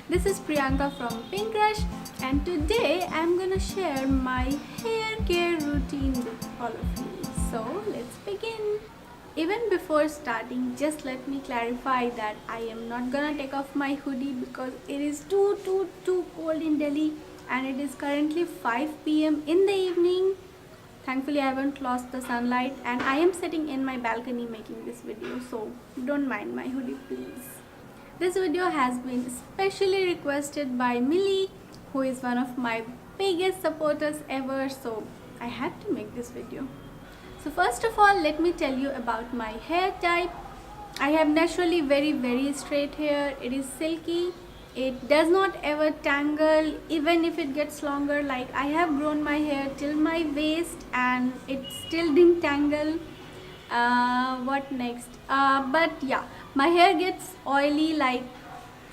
This is Priyanka from Pinkrussh, and today I'm gonna share my hair care routine with all of you. So let's begin. Even before starting, just let me clarify that I am not gonna take off my hoodie because it is too cold in Delhi, and it is currently 5 p.m. in the evening. Thankfully, I haven't lost the sunlight, and I am sitting in my balcony making this video, so don't mind my hoodie, please. This video has been specially requested by Millie, who is one of my biggest supporters ever, so I had to make this video. So first of all, let me tell you about my hair type. I have naturally very straight hair. It is silky. It does not ever tangle even if it gets longer. Like, I have grown my hair till my waist and it still didn't tangle. What next? But yeah, my hair gets oily like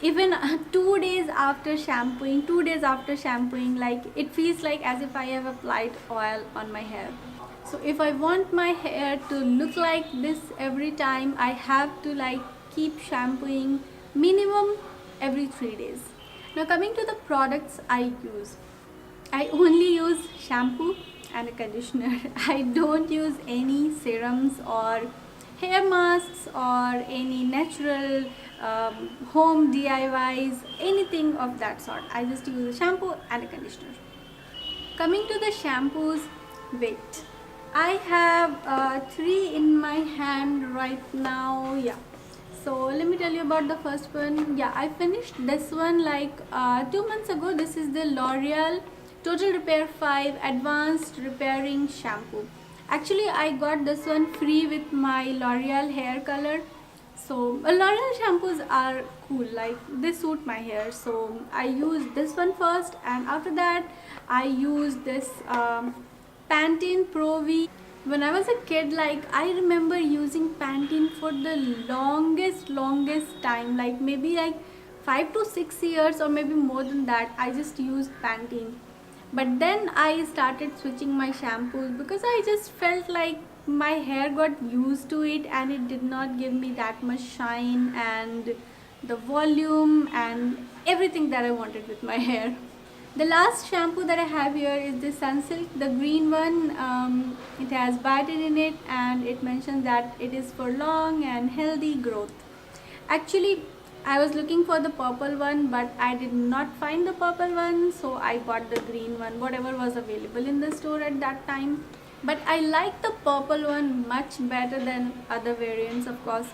even 2 days after shampooing, like it feels like as if I have applied oil on my hair. So if I want my hair to look like this every time, I have to like keep shampooing minimum every 3 days. Now coming to the products I use, I only use shampoo and a conditioner. I don't use any serums or hair masks or any natural home DIYs, anything of that sort. I just use a shampoo and a conditioner. Coming to the shampoos, wait, I have 3 in my hand right now. Yeah, so let me tell you about the first one. Yeah, I finished this one like 2 months ago. This is the L'Oreal Total Repair 5 Advanced Repairing Shampoo. Actually, I got this one free with my L'Oreal hair color. So L'Oreal shampoos are cool, like they suit my hair. So I used this one first, and after that I used this Pantene Pro V. When I was a kid, like I remember using Pantene for the longest time, like maybe like 5 to 6 years or maybe more than that. I just used Pantene. But then I started switching my shampoos because I just felt like my hair got used to it and it did not give me that much shine and the volume and everything that I wanted with my hair. The last shampoo that I have here is the Sunsilk, the green one. It has biotin in it and it mentions that it is for long and healthy growth. Actually, I was looking for the purple one, but I did not find the purple one, so I bought the green one, whatever was available in the store at that time. But I like the purple one much better than other variants, of course,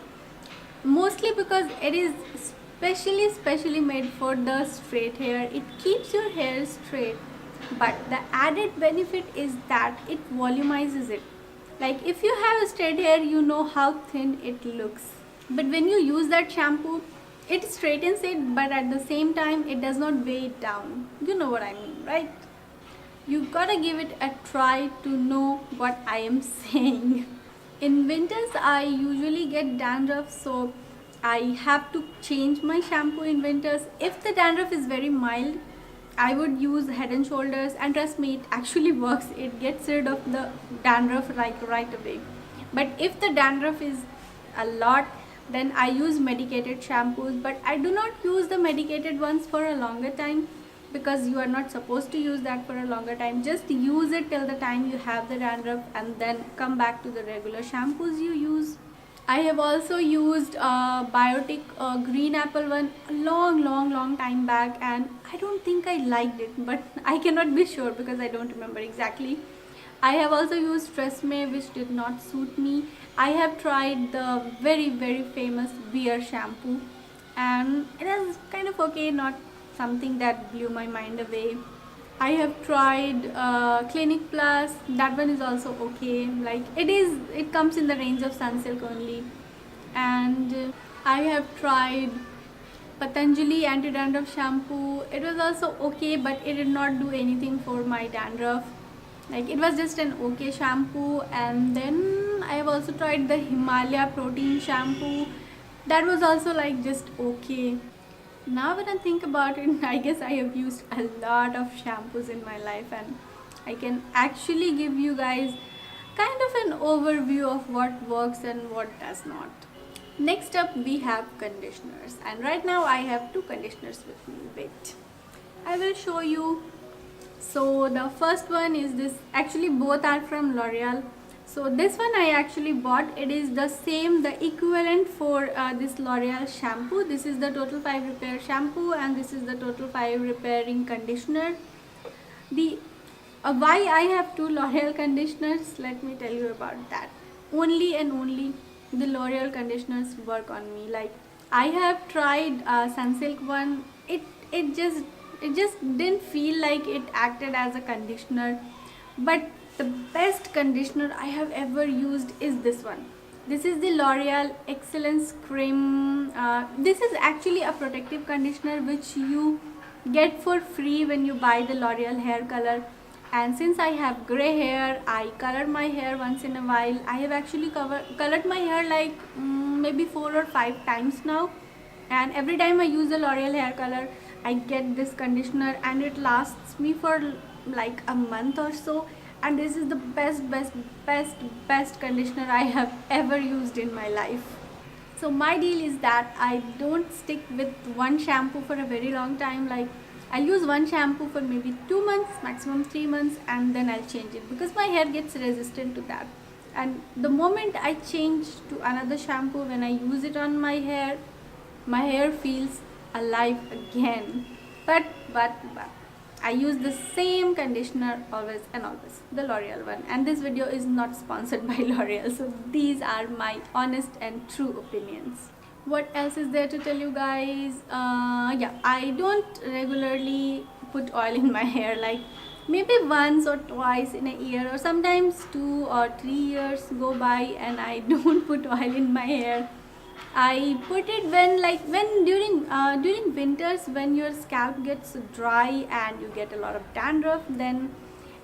mostly because it is specially made for the straight hair. It keeps your hair straight, but the added benefit is that it volumizes it. Like if you have a straight hair, you know how thin it looks, but when you use that shampoo, it straightens it, but at the same time it does not weigh it down. You know what I mean, right? You gotta give it a try to know what I am saying. In winters I usually get dandruff, so I have to change my shampoo in winters. If the dandruff is very mild, I would use Head and Shoulders, and trust me, it actually works. It gets rid of the dandruff like right away. But if the dandruff is a lot, then I use medicated shampoos, but I do not use the medicated ones for a longer time because you are not supposed to use that for a longer time. Just use it till the time you have the dandruff and then come back to the regular shampoos you use. I have also used Biotique green apple one a long time back, and I don't think I liked it, but I cannot be sure because I don't remember exactly. I have also used Tresemme, which did not suit me. I have tried the very famous Beer shampoo, and it is kind of okay, not something that blew my mind away. I have tried Clinic Plus. That one is also okay. Like it comes in the range of Sunsilk only. And I have tried Patanjali anti-dandruff shampoo. It was also okay, but it did not do anything for my dandruff. Like it was just an okay shampoo. And then I have also tried the Himalaya protein shampoo. That was also like just okay. Now when I think about it, I guess I have used a lot of shampoos in my life, and I can actually give you guys kind of an overview of what works and what does not. Next up we have conditioners, and right now I have two conditioners with me. Wait, I will show you. So the first one is this, actually both are from L'Oreal. So this one I actually bought. It is the same, the equivalent for this L'Oreal shampoo. This is the Total 5 Repair shampoo and this is the Total 5 repairing conditioner. The why I have two L'Oreal conditioners, let me tell you about that. Only and only the L'Oreal conditioners work on me. Like, I have tried Sunsilk one. It just didn't feel like it acted as a conditioner. But the best conditioner I have ever used is this one. This is the L'Oreal Excellence Cream. This is actually a protective conditioner which you get for free when you buy the L'Oreal hair color. And since I have grey hair, I color my hair once in a while. I have actually colored my hair like maybe 4 or 5 times now, and every time I use the L'Oreal hair color, I get this conditioner and it lasts me for like a month or so. And this is the best conditioner I have ever used in my life. So my deal is that I don't stick with one shampoo for a very long time. Like, I'll use one shampoo for maybe 2 months, maximum 3 months, and then I'll change it because my hair gets resistant to that. And the moment I change to another shampoo, when I use it on my hair feels alive again. But I use the same conditioner always and always, the L'Oreal one. And this video is not sponsored by L'Oreal, so these are my honest and true opinions. What else is there to tell you guys? Yeah, I don't regularly put oil in my hair, like maybe once or twice in a year, or sometimes 2 or 3 years go by and I don't put oil in my hair. I put it when during winters, when your scalp gets dry and you get a lot of dandruff. Then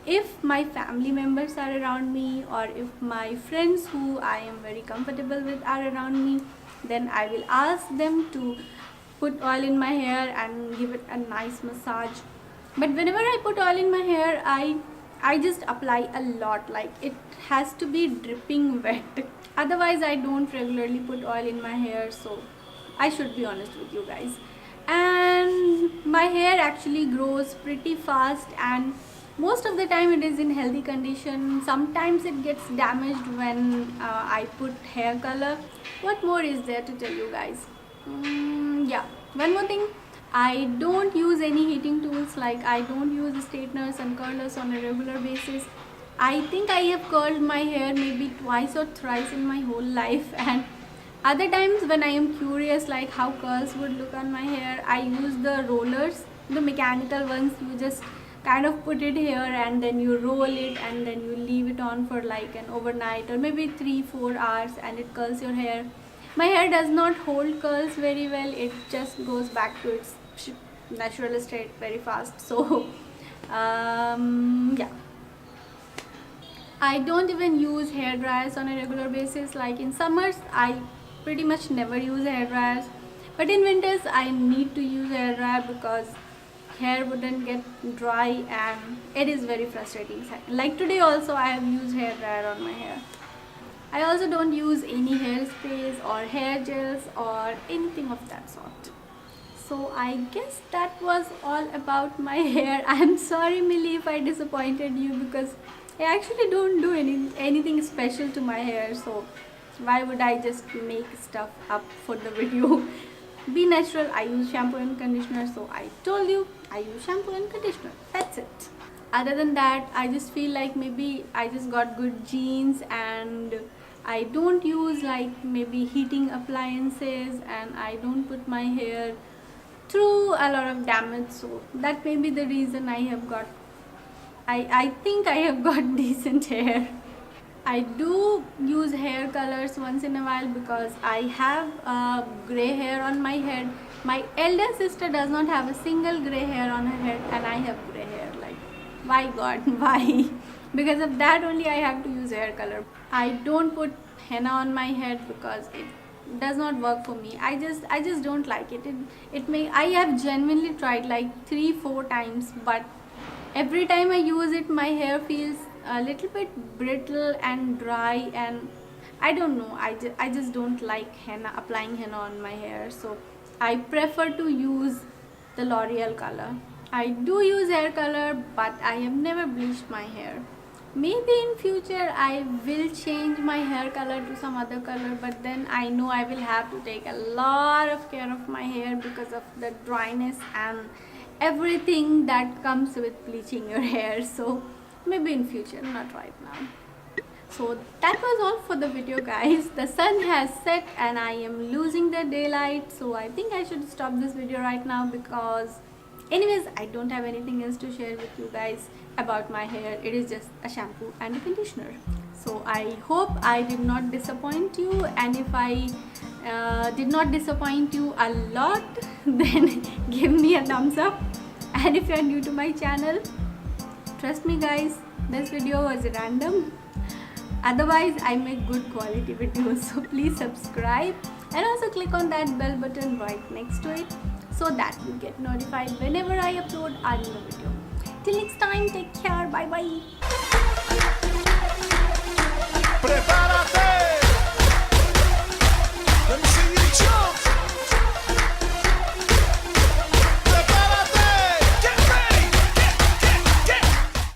if my family members are around me, or if my friends who I am very comfortable with are around me, then I will ask them to put oil in my hair and give it a nice massage. But whenever I put oil in my hair, I just apply a lot, like it has to be dripping wet. Otherwise I don't regularly put oil in my hair, so I should be honest with you guys. And my hair actually grows pretty fast, and most of the time it is in healthy condition. Sometimes it gets damaged when I put hair color. What more is there to tell you guys? Yeah, one more thing. I don't use any heating tools, like I don't use straighteners and curlers on a regular basis. I think I have curled my hair maybe twice or thrice in my whole life, and other times when I am curious like how curls would look on my hair, I use the rollers, the mechanical ones. You just kind of put it here and then you roll it and then you leave it on for like an overnight or maybe 3-4 hours, and it curls your hair. My hair does not hold curls very well, it just goes back to its natural state very fast. So yeah, I don't even use hair dryers on a regular basis. Like in summers I pretty much never use hair dryers, but in winters I need to use hair dryer because hair wouldn't get dry and it is very frustrating. Like today also I have used hair dryer on my hair. I also don't use any hairsprays or hair gels or anything of that sort. So I guess that was all about my hair. I'm sorry Millie if I disappointed you, because I actually don't do anything special to my hair, so why would I just make stuff up for the video? Be natural. I use shampoo and conditioner, so I told you I use shampoo and conditioner. That's it. Other than that, I just feel like maybe I just got good genes and I don't use like maybe heating appliances, and I don't put my hair through a lot of damage, so that may be the reason I have got I think I have got decent hair. I do use hair colors once in a while because I have grey hair on my head. My elder sister does not have a single grey hair on her head, and I have grey hair. Like, why God, why? Because of that only I have to use hair color. I don't put henna on my head because it does not work for me. I just don't like it. I have genuinely tried like 3-4 times, but every time I use it my hair feels a little bit brittle and dry, and I don't know, I just don't like henna, applying henna on my hair, so I prefer to use the L'Oreal color. I do use hair color, but I have never bleached my hair. Maybe in future I will change my hair color to some other color, but then I know I will have to take a lot of care of my hair because of the dryness and everything that comes with bleaching your hair. So maybe in future, not right now. So that was all for the video, guys. The sun has set and I am losing the daylight, so I think I should stop this video right now, because anyways I don't have anything else to share with you guys about my hair. It is just a shampoo and a conditioner. So I hope I did not disappoint you, and if I did not disappoint you a lot, then give me a thumbs up. And if you are new to my channel, trust me guys, this video was random. Otherwise I make good quality videos, so please subscribe and also click on that bell button right next to it, so that you get notified whenever I upload a new video. Till next time, take care, bye bye.